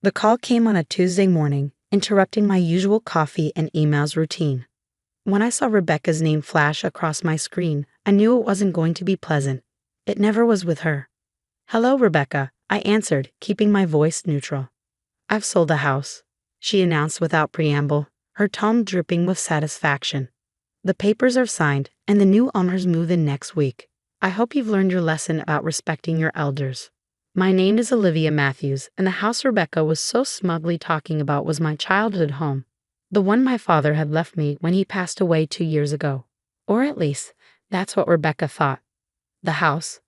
The call came on a Tuesday morning, interrupting my usual coffee and emails routine. When I saw Rebecca's name flash across my screen, I knew it wasn't going to be pleasant. It never was with her. "Hello, Rebecca," I answered, keeping my voice neutral. "I've sold the house," she announced without preamble, her tone dripping with satisfaction. "The papers are signed, and the new owners move in next week. I hope you've learned your lesson about respecting your elders." My name is Olivia Matthews, and the house Rebecca was so smugly talking about was my childhood home. The one my father had left me when he passed away 2 years ago. Or at least, that's what Rebecca thought. "The house,"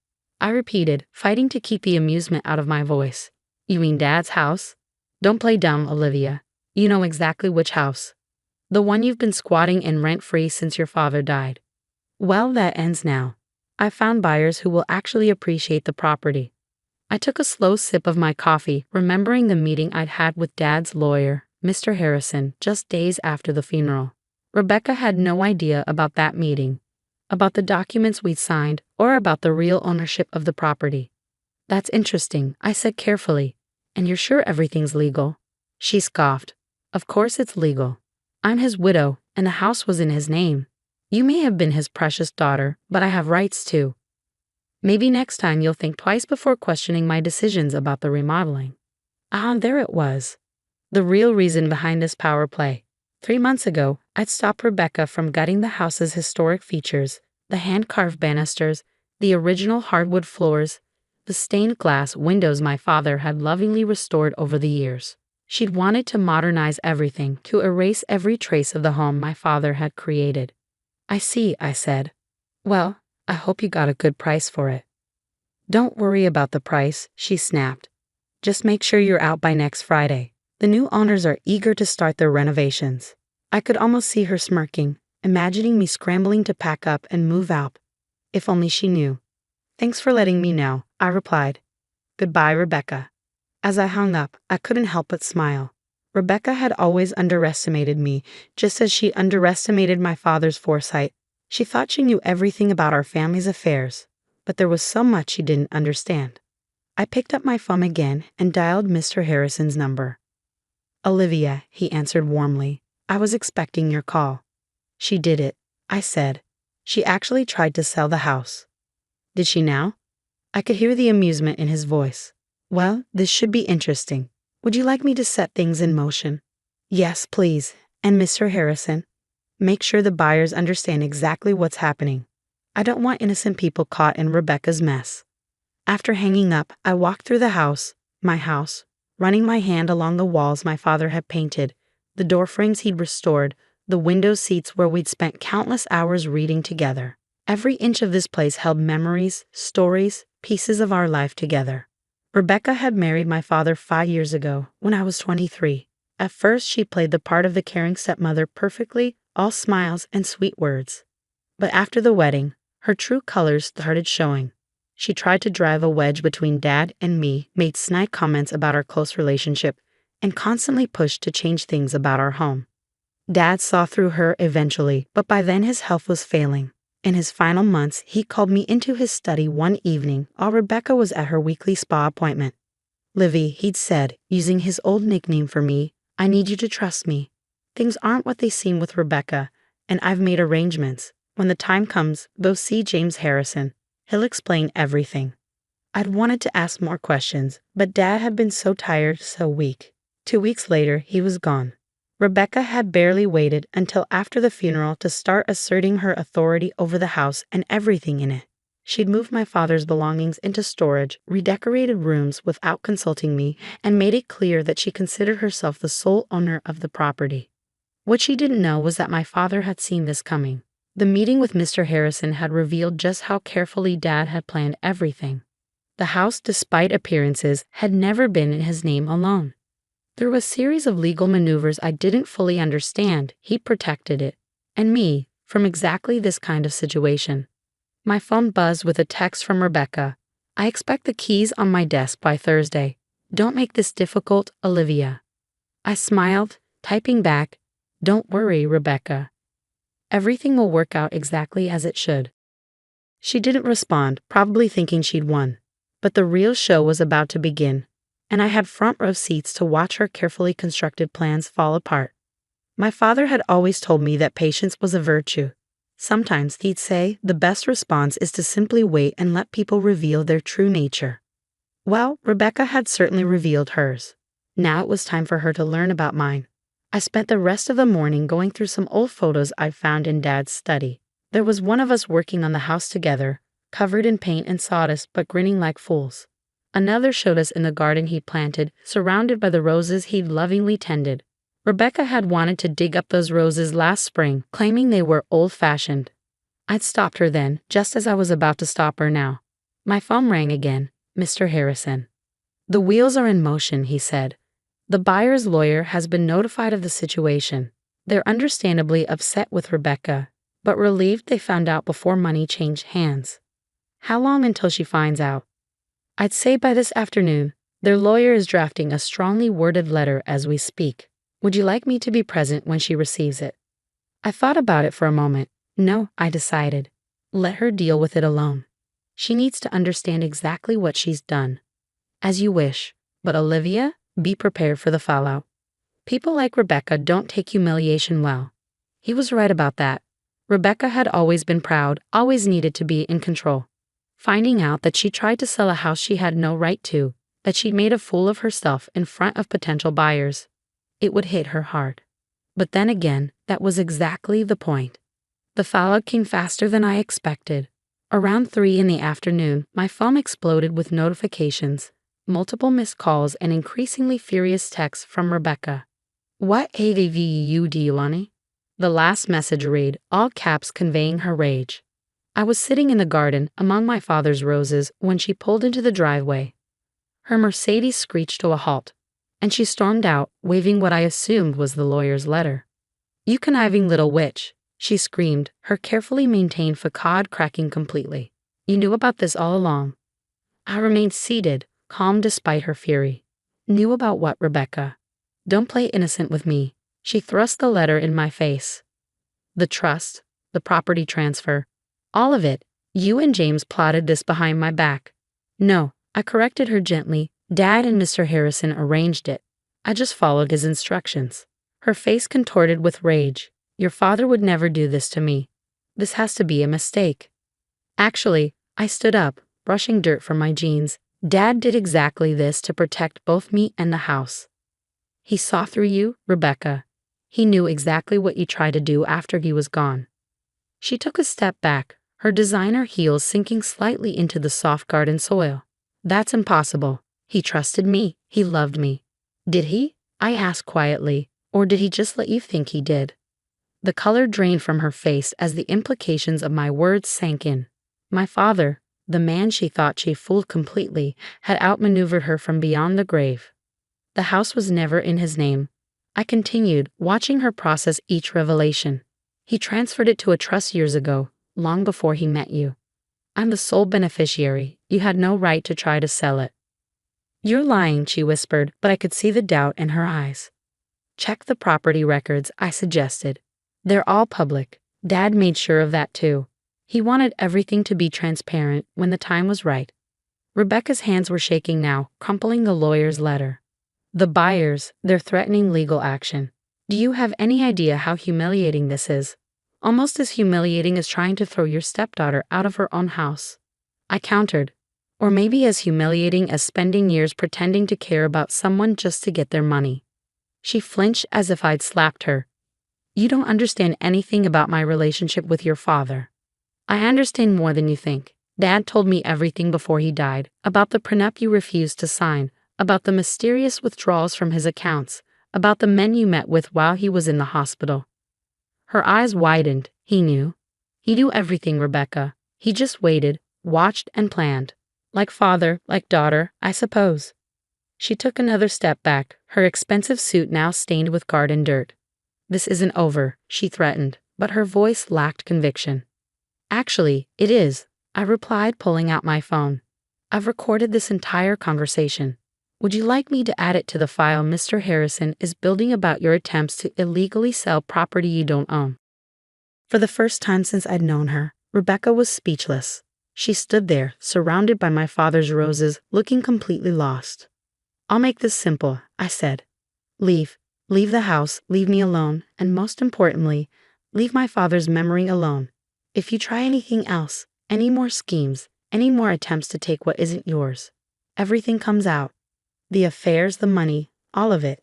I repeated, fighting to keep the amusement out of my voice. "You mean Dad's house?" "Don't play dumb, Olivia. You know exactly which house. The one you've been squatting in rent-free since your father died." "Well, that ends now. I found buyers who will actually appreciate the property." I took a slow sip of my coffee, remembering the meeting I'd had with Dad's lawyer, Mr. Harrison, just days after the funeral. Rebecca had no idea about that meeting, about the documents we'd signed, or about the real ownership of the property. "That's interesting," I said carefully. "And you're sure everything's legal?" She scoffed. "Of course it's legal. I'm his widow, and the house was in his name. You may have been his precious daughter, but I have rights too. Maybe next time you'll think twice before questioning my decisions about the remodeling." There it was. The real reason behind this power play. 3 months ago, I'd stopped Rebecca from gutting the house's historic features, the hand-carved banisters, the original hardwood floors, the stained glass windows my father had lovingly restored over the years. She'd wanted to modernize everything, to erase every trace of the home my father had created. "I see," I said. "Well, I hope you got a good price for it." "Don't worry about the price," she snapped. "Just make sure you're out by next Friday. The new owners are eager to start their renovations." I could almost see her smirking, imagining me scrambling to pack up and move out. If only she knew. "Thanks for letting me know," I replied. "Goodbye, Rebecca." As I hung up, I couldn't help but smile. Rebecca had always underestimated me, just as she underestimated my father's foresight. She thought she knew everything about our family's affairs, but there was so much she didn't understand. I picked up my phone again and dialed Mr. Harrison's number. "Olivia," he answered warmly. "I was expecting your call." "She did it," I said. "She actually tried to sell the house." "Did she now?" I could hear the amusement in his voice. "Well, this should be interesting. Would you like me to set things in motion?" "Yes, please. And Mr. Harrison, make sure the buyers understand exactly what's happening. I don't want innocent people caught in Rebecca's mess." After hanging up, I walked through the house, my house, running my hand along the walls my father had painted, the door frames he'd restored, the window seats where we'd spent countless hours reading together. Every inch of this place held memories, stories, pieces of our life together. Rebecca had married my father 5 years ago, when I was 23. At first, she played the part of the caring stepmother perfectly, all smiles and sweet words. But after the wedding, her true colors started showing. She tried to drive a wedge between Dad and me, made snide comments about our close relationship, and constantly pushed to change things about our home. Dad saw through her eventually, but by then his health was failing. In his final months, he called me into his study one evening while Rebecca was at her weekly spa appointment. "Livy," he'd said, using his old nickname for me, "I need you to trust me. Things aren't what they seem with Rebecca, and I've made arrangements. When the time comes, go see James Harrison. He'll explain everything." I'd wanted to ask more questions, but Dad had been so tired, so weak. 2 weeks later, he was gone. Rebecca had barely waited until after the funeral to start asserting her authority over the house and everything in it. She'd moved my father's belongings into storage, redecorated rooms without consulting me, and made it clear that she considered herself the sole owner of the property. What she didn't know was that my father had seen this coming. The meeting with Mr. Harrison had revealed just how carefully Dad had planned everything. The house, despite appearances, had never been in his name alone. Through a series of legal maneuvers I didn't fully understand, he protected it, and me, from exactly this kind of situation. My phone buzzed with a text from Rebecca. "I expect the keys on my desk by Thursday. Don't make this difficult, Olivia." I smiled, typing back, "Don't worry, Rebecca. Everything will work out exactly as it should." She didn't respond, probably thinking she'd won. But the real show was about to begin. and I had front row seats to watch her carefully constructed plans fall apart. My father had always told me that patience was a virtue. Sometimes he'd say the best response is to simply wait and let people reveal their true nature. Well, Rebecca had certainly revealed hers. Now it was time for her to learn about mine. I spent the rest of the morning going through some old photos I'd found in Dad's study. There was one of us working on the house together, covered in paint and sawdust but grinning like fools. Another showed us in the garden he'd planted, surrounded by the roses he'd lovingly tended. Rebecca had wanted to dig up those roses last spring, claiming they were old-fashioned. I'd stopped her then, just as I was about to stop her now. My phone rang again. Mr. Harrison. "The wheels are in motion," he said. "The buyer's lawyer has been notified of the situation. They're understandably upset with Rebecca, but relieved they found out before money changed hands." "How long until she finds out?" "I'd say by this afternoon. Their lawyer is drafting a strongly worded letter as we speak. Would you like me to be present when she receives it?" I thought about it for a moment. No, I decided. Let her deal with it alone. She needs to understand exactly what she's done. As you wish, but Olivia, be prepared for the fallout. People like Rebecca don't take humiliation well. He was right about that. Rebecca had always been proud, always needed to be in control. Finding out that she tried to sell a house she had no right to, that she'd made a fool of herself in front of potential buyers, it would hit her hard. But then again, that was exactly the point. The fallout came faster than I expected. Around 3 in the afternoon, my phone exploded with notifications, multiple missed calls, and increasingly furious texts from Rebecca. "What AVU do you want?" The last message read, all caps conveying her rage. I was sitting in the garden among my father's roses when she pulled into the driveway. Her Mercedes screeched to a halt, and she stormed out, waving what I assumed was the lawyer's letter. "You conniving little witch," she screamed, her carefully maintained facade cracking completely. "You knew about this all along." I remained seated, calm despite her fury. Knew about what, Rebecca? Don't play innocent with me. She thrust the letter in my face. "The trust, the property transfer, all of it. You and James plotted this behind my back." "No," I corrected her gently. "Dad and Mr. Harrison arranged it. I just followed his instructions." Her face contorted with rage. "Your father would never do this to me. This has to be a mistake." Actually, I stood up, brushing dirt from my jeans. "Dad did exactly this to protect both me and the house. He saw through you, Rebecca. He knew exactly what you tried to do after he was gone." She took a step back, her designer heels sinking slightly into the soft garden soil. "That's impossible. He trusted me. He loved me." "Did he?" I asked quietly. "Or did he just let you think he did?" The color drained from her face as the implications of my words sank in. My father, the man she thought she fooled completely, had outmaneuvered her from beyond the grave. The house was never in his name. I continued, watching her process each revelation. "He transferred it to a trust years ago, long before he met you. I'm the sole beneficiary. You had no right to try to sell it." "You're lying," she whispered, but I could see the doubt in her eyes. "Check the property records," I suggested. "They're all public. Dad made sure of that too. He wanted everything to be transparent when the time was right." Rebecca's hands were shaking now, crumpling the lawyer's letter. "The buyers, they're threatening legal action. Do you have any idea how humiliating this is? Almost as humiliating as trying to throw your stepdaughter out of her own house." I countered. "Or maybe as humiliating as spending years pretending to care about someone just to get their money." She flinched as if I'd slapped her. "You don't understand anything about my relationship with your father." "I understand more than you think. Dad told me everything before he died, about the prenup you refused to sign, about the mysterious withdrawals from his accounts, about the men you met with while he was in the hospital." Her eyes widened. "He knew. He knew everything, Rebecca. He just waited, watched, and planned. Like father, like daughter, I suppose." She took another step back, her expensive suit now stained with garden dirt. "This isn't over," she threatened, but her voice lacked conviction. "Actually, it is," I replied, pulling out my phone. "I've recorded this entire conversation. Would you like me to add it to the file Mr. Harrison is building about your attempts to illegally sell property you don't own?" For the first time since I'd known her, Rebecca was speechless. She stood there, surrounded by my father's roses, looking completely lost. I'll make this simple, I said. Leave. Leave the house, leave me alone, and most importantly, leave my father's memory alone. If you try anything else, any more schemes, any more attempts to take what isn't yours, everything comes out. The affairs, the money, all of it.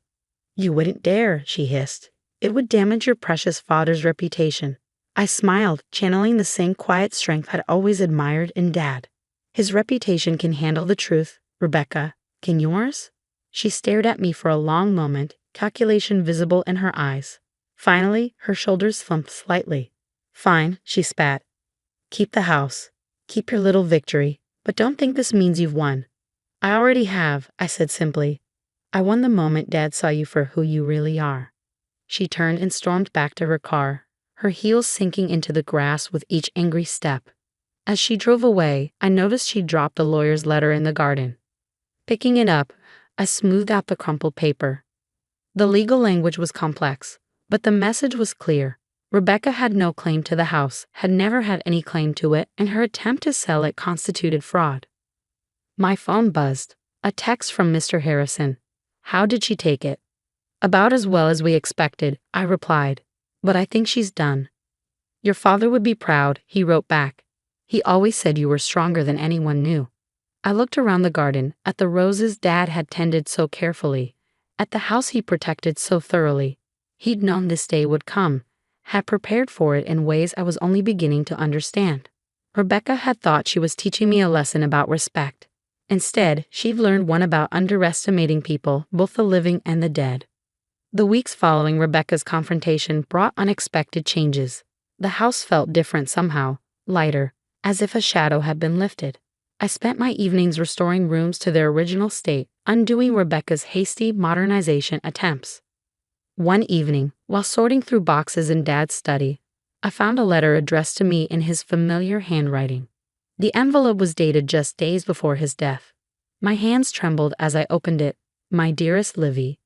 You wouldn't dare, she hissed. It would damage your precious father's reputation. I smiled, channeling the same quiet strength I'd always admired in Dad. His reputation can handle the truth, Rebecca. Can yours? She stared at me for a long moment, calculation visible in her eyes. Finally, her shoulders slumped slightly. Fine, she spat. Keep the house. Keep your little victory, but don't think this means you've won. I already have, I said simply. I won the moment Dad saw you for who you really are. She turned and stormed back to her car, her heels sinking into the grass with each angry step. As she drove away, I noticed she dropped a lawyer's letter in the garden. Picking it up, I smoothed out the crumpled paper. The legal language was complex, but the message was clear. Rebecca had no claim to the house, had never had any claim to it, and her attempt to sell it constituted fraud. My phone buzzed. A text from Mr. Harrison. How did she take it? About as well as we expected, I replied. But I think she's done. Your father would be proud, he wrote back. He always said you were stronger than anyone knew. I looked around the garden, at the roses Dad had tended so carefully, at the house he protected so thoroughly. He'd known this day would come, had prepared for it in ways I was only beginning to understand. Rebecca had thought she was teaching me a lesson about respect. Instead, she'd learned one about underestimating people, both the living and the dead. The weeks following Rebecca's confrontation brought unexpected changes. The house felt different somehow, lighter, as if a shadow had been lifted. I spent my evenings restoring rooms to their original state, undoing Rebecca's hasty modernization attempts. One evening, while sorting through boxes in Dad's study, I found a letter addressed to me in his familiar handwriting. The envelope was dated just days before his death. My hands trembled as I opened it. My dearest Livy,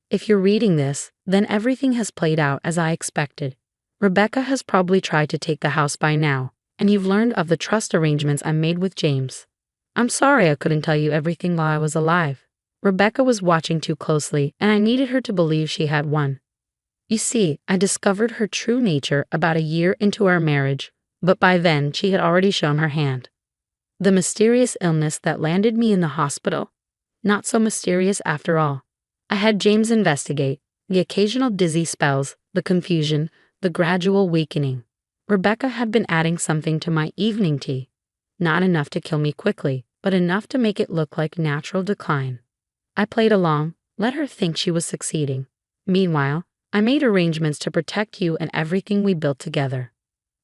if you're reading this, then everything has played out as I expected. Rebecca has probably tried to take the house by now, and you've learned of the trust arrangements I made with James. I'm sorry I couldn't tell you everything while I was alive. Rebecca was watching too closely, and I needed her to believe she had won. You see, I discovered her true nature about a year into our marriage, but by then she had already shown her hand. The mysterious illness that landed me in the hospital? Not so mysterious after all. I had James investigate, the occasional dizzy spells, the confusion, the gradual weakening. Rebecca had been adding something to my evening tea. Not enough to kill me quickly, but enough to make it look like natural decline. I played along, let her think she was succeeding. Meanwhile, I made arrangements to protect you and everything we built together.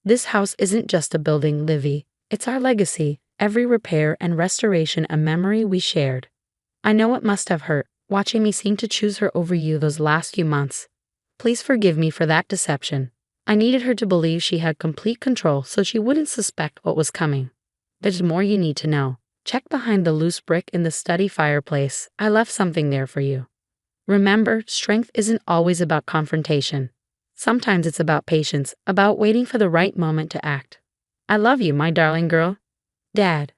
This house isn't just a building, Livy. It's our legacy, every repair and restoration a memory we shared. I know it must have hurt, watching me seem to choose her over you those last few months. Please forgive me for that deception. I needed her to believe she had complete control so she wouldn't suspect what was coming. There's more you need to know. Check behind the loose brick in the study fireplace. I left something there for you. Remember, strength isn't always about confrontation. Sometimes it's about patience, about waiting for the right moment to act. I love you, my darling girl. Dad.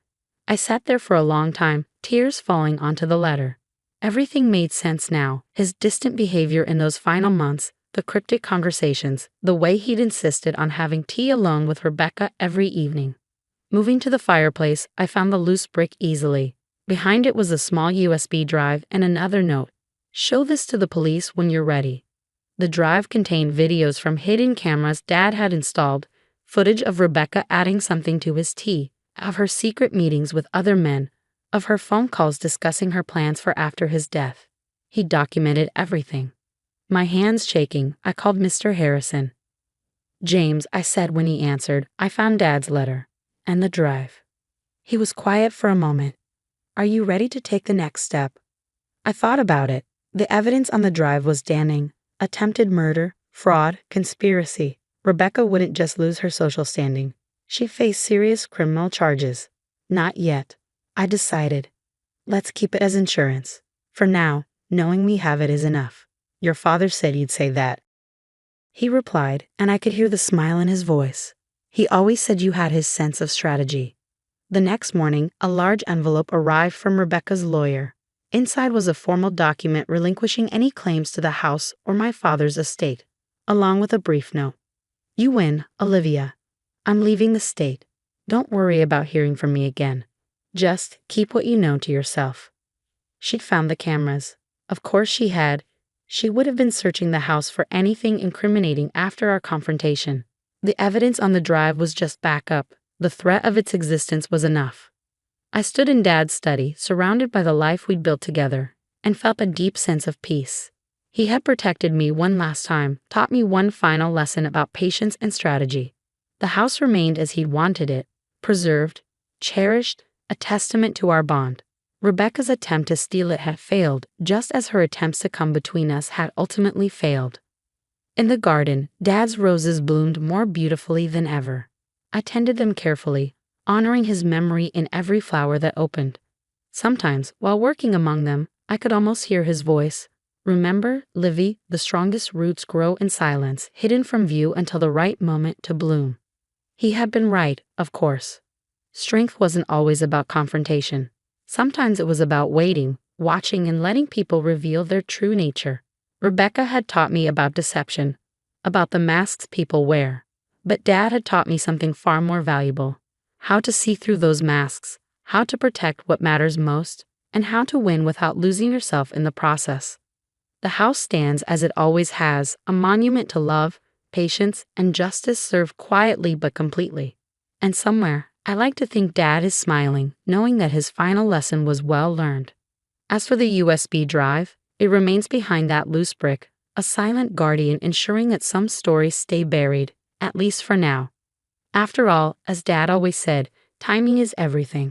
I sat there for a long time, tears falling onto the letter. Everything made sense now, his distant behavior in those final months, the cryptic conversations, the way he'd insisted on having tea alone with Rebecca every evening. Moving to the fireplace, I found the loose brick easily. Behind it was a small USB drive and another note. Show this to the police when you're ready. The drive contained videos from hidden cameras Dad had installed, footage of Rebecca adding something to his tea, of her secret meetings with other men, of her phone calls discussing her plans for after his death. He documented everything. My hands shaking, I called Mr. Harrison. James, I said when he answered, I found Dad's letter. And the drive. He was quiet for a moment. Are you ready to take the next step? I thought about it. The evidence on the drive was damning. Attempted murder, fraud, conspiracy. Rebecca wouldn't just lose her social standing. She faced serious criminal charges. Not yet. I decided. Let's keep it as insurance. For now, knowing we have it is enough. Your father said you'd say that. He replied, and I could hear the smile in his voice. He always said you had his sense of strategy. The next morning, a large envelope arrived from Rebecca's lawyer. Inside was a formal document relinquishing any claims to the house or my father's estate, along with a brief note. You win, Olivia. I'm leaving the state. Don't worry about hearing from me again. Just keep what you know to yourself. She'd found the cameras. Of course she had. She would have been searching the house for anything incriminating after our confrontation. The evidence on the drive was just backup. The threat of its existence was enough. I stood in Dad's study, surrounded by the life we'd built together, and felt a deep sense of peace. He had protected me one last time, taught me one final lesson about patience and strategy. The house remained as he'd wanted it, preserved, cherished, a testament to our bond. Rebecca's attempt to steal it had failed, just as her attempts to come between us had ultimately failed. In the garden, Dad's roses bloomed more beautifully than ever. I tended them carefully, honoring his memory in every flower that opened. Sometimes, while working among them, I could almost hear his voice. Remember, Livy, the strongest roots grow in silence, hidden from view until the right moment to bloom. He had been right, of course. Strength wasn't always about confrontation. Sometimes it was about waiting, watching, and letting people reveal their true nature. Rebecca had taught me about deception, about the masks people wear. But Dad had taught me something far more valuable. How to see through those masks, how to protect what matters most, and how to win without losing yourself in the process. The house stands, as it always has, a monument to love, patience, and justice served quietly but completely. And somewhere, I like to think Dad is smiling, knowing that his final lesson was well learned. As for the USB drive, it remains behind that loose brick, a silent guardian ensuring that some stories stay buried, at least for now. After all, as Dad always said, timing is everything.